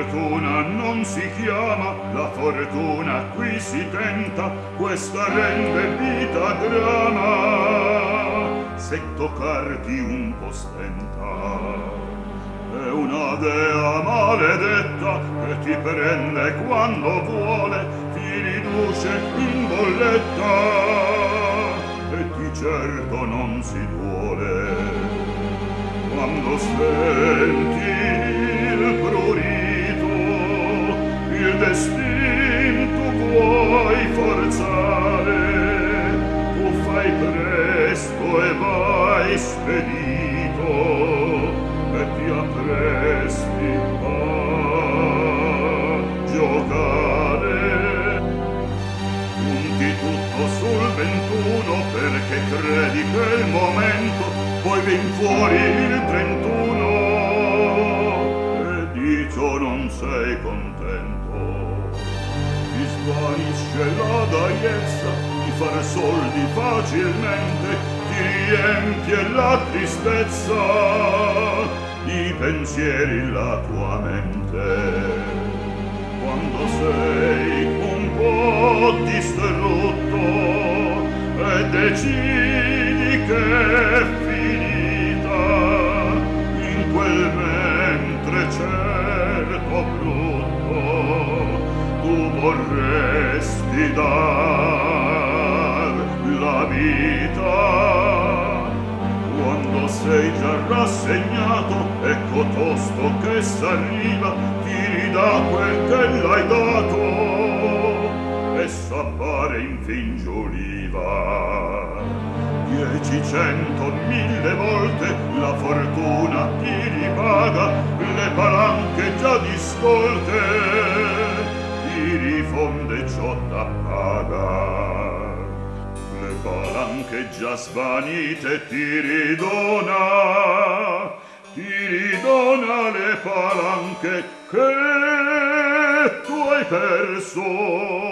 fortuna non si chiama, la fortuna qui si tenta, questa rende vita grama, se toccarti un po' stenta. È una dea maledetta che ti prende quando vuole, ti riduce in bolletta e di certo non si duole. Quando senti il prurito, il destin tu vuoi forzare, tu fai presto e vai spedito e ti appresti a giocare. Punti tutto sul 21 perché credi che il momento, poi vien fuori il 31 e di ciò non sei contento. Ti svanisce la gaiezza di far soldi facilmente, ti riempie la tristezza, i pensieri la tua mente. Quando sei un po' distrutto e decidi che è finita, in quel mentre certo brutto tu vorresti dar la vita. Quando sei già rassegnato, ecco tosto che s'arriva, ti ridà quel che l'hai dato e s'appare infin giuliva. 10, 100, 1000 volte la fortuna ti ripaga, le palanche già distolte ti rifonde ciò da paga. Le palanche già svanite ti ridona le palanche che tu hai perso.